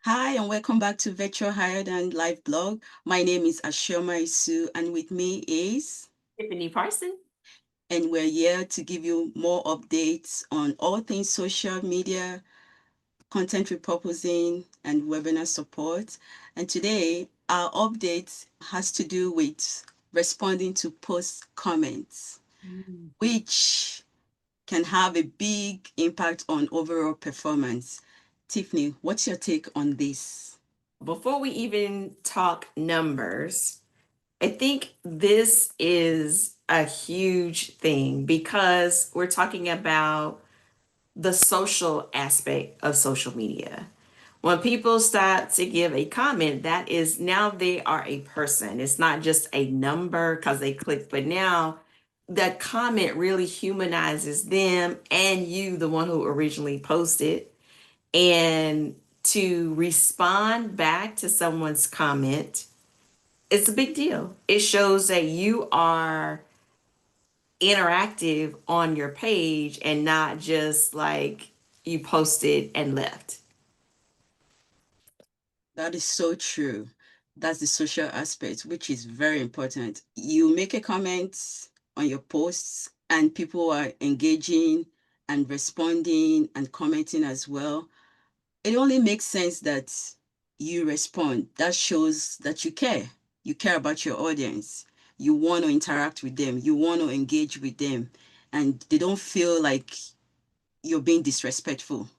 Hi, and welcome back to Virtual Hired and Live Blog. My name is Ashioma, and with me is, Tiffany Parson. and we're here to give you more updates on all things social media, content repurposing, and webinar support. And today, our update has to do with responding to post comments, Mm. which can have a big impact on overall performance. Tiffany, what's your take on this? Before we even talk numbers, I think this is a huge thing because we're talking about the social aspect of social media. When people start to give a comment, that is now they are a person. It's not just a number because they clicked, but now that comment really humanizes them and you, the one who originally posted. And to respond back to someone's comment, it's a big deal. It shows that you are interactive on your page and not just like you posted and left. That is so true. That's the social aspect, which is very important. You make a comment on your posts, and people are engaging and responding and commenting as well. It only makes sense that you respond. That shows that you care. You care about your audience. You want to interact with them. You want to engage with them. And they don't feel like you're being disrespectful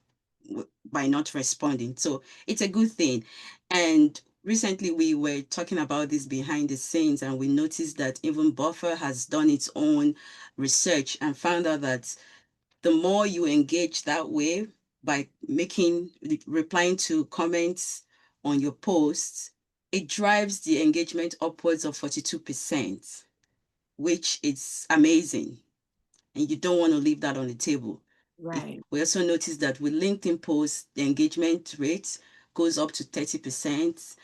by not responding. So it's a good thing. And recently we were talking about this behind the scenes, and we noticed that even Buffer has done its own research and found out that the more you engage that way by replying to comments on your posts, it drives the engagement upwards of 42%, which is amazing. And you don't want to leave that on the table. Right. We also noticed that with LinkedIn posts, the engagement rate goes up to 30%.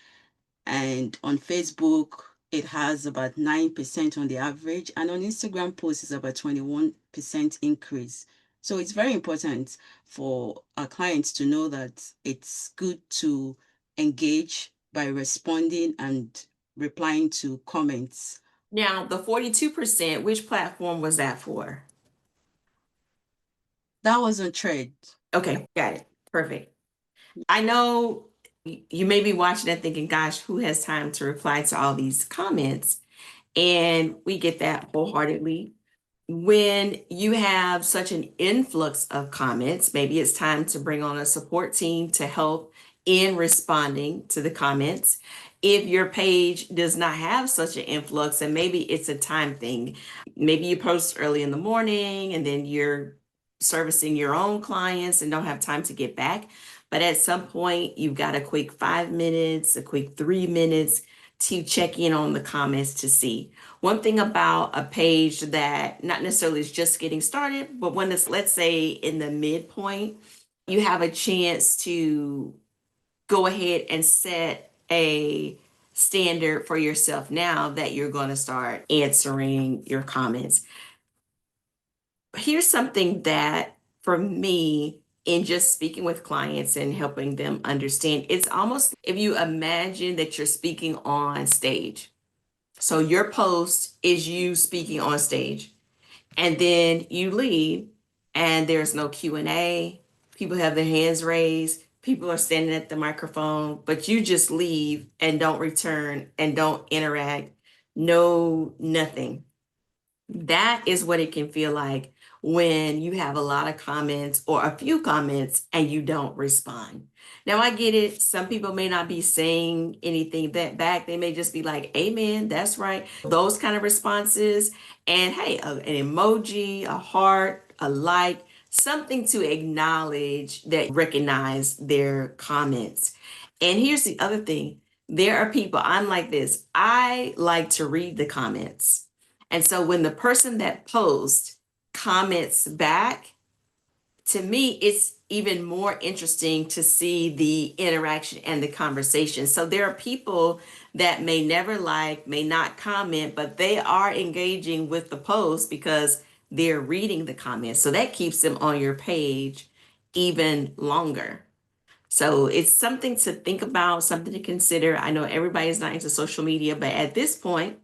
And on Facebook, it has about 9% on the average. And on Instagram posts, it's about 21% increase. So it's very important for our clients to know that it's good to engage by responding and replying to comments. Now, the 42%, which platform was that for? That was on Trade. Okay, got it. Perfect. I know you may be watching and thinking, gosh, who has time to reply to all these comments? And we get that wholeheartedly. When you have such an influx of comments, maybe it's time to bring on a support team to help in responding to the comments. If your page does not have such an influx, and maybe it's a time thing, maybe you post early in the morning and then you're servicing your own clients and don't have time to get back. But at some point, you've got a quick 5 minutes, a quick 3 minutes to check in on the comments to see. One thing about a page that not necessarily is just getting started, but when it's, let's say, in the midpoint, you have a chance to go ahead and set a standard for yourself now that you're going to start answering your comments. Here's something that for me, in just speaking with clients and helping them understand, it's almost if you imagine that you're speaking on stage. So your post is you speaking on stage, and then you leave and there's no Q&A. People have their hands raised. People are standing at the microphone, but you just leave and don't return and don't interact. No, nothing. That is what it can feel like when you have a lot of comments or a few comments and you don't respond. Now, I get it. Some people may not be saying anything that back. They may just be like, amen, that's right. Those kind of responses. And hey, an emoji, a heart, a like, something to acknowledge that recognize their comments. And here's the other thing. There are people, I'm like this. I like to read the comments. And so when the person that posts comments back, to me, it's even more interesting to see the interaction and the conversation. So there are people that may never like, may not comment, but they are engaging with the post because they're reading the comments. So that keeps them on your page even longer. So it's something to think about, something to consider. I know everybody's not into social media, but at this point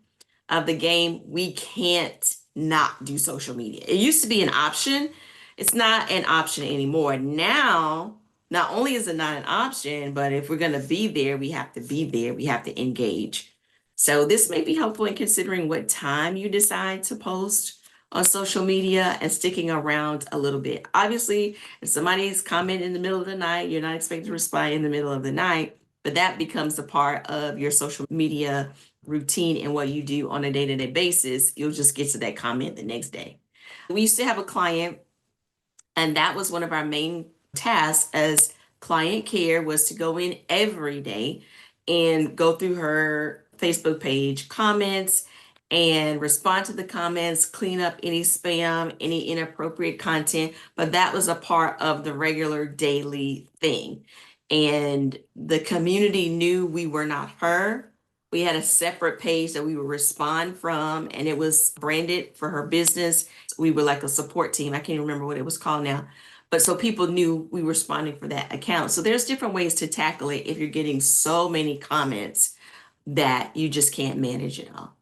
of the game, we can't not do social media. It used to be an option. It's not an option anymore. Now, not only is it not an option, but if we're going to be there, we have to be there. We have to engage. So this may be helpful in considering what time you decide to post on social media and sticking around a little bit. Obviously, if somebody's comment in the middle of the night, you're not expected to respond in the middle of the night, but that becomes a part of your social media routine and what you do on a day-to-day basis. You'll just get to that comment the next day. We used to have a client, and that was one of our main tasks as client care, was to go in every day and go through her Facebook page comments and respond to the comments, clean up any spam, any inappropriate content. But that was a part of the regular daily thing. And the community knew we were not her. We had a separate page that we would respond from, and it was branded for her business. We were like a support team. I can't remember what it was called now. But so people knew we were responding for that account. So there's different ways to tackle it if you're getting so many comments that you just can't manage it all.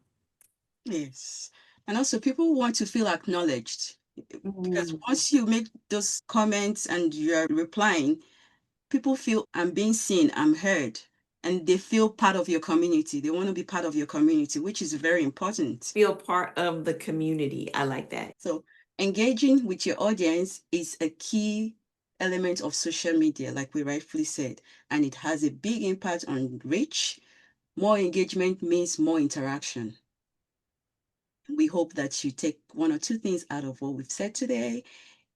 Yes. And also, people want to feel acknowledged because Mm. once you make those comments and you're replying, people feel I'm being seen, I'm heard, and they feel part of your community. They want to be part of your community, which is very important. Feel part of the community. I like that. So, engaging with your audience is a key element of social media, like we rightfully said, and it has a big impact on reach. More engagement means more interaction. We hope that you take one or two things out of what we've said today.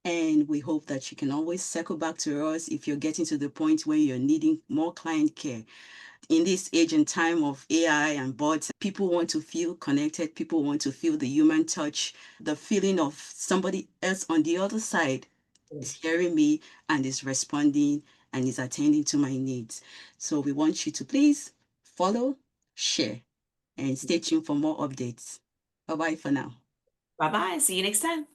And we hope that you can always circle back to us if you're getting to the point where you're needing more client care. In this age and time of AI and bots, people want to feel connected. People want to feel the human touch, the feeling of somebody else on the other side is hearing me and is responding and is attending to my needs. So we want you to please follow, share, and stay tuned for more updates. Bye bye for now. Bye bye. See you next time.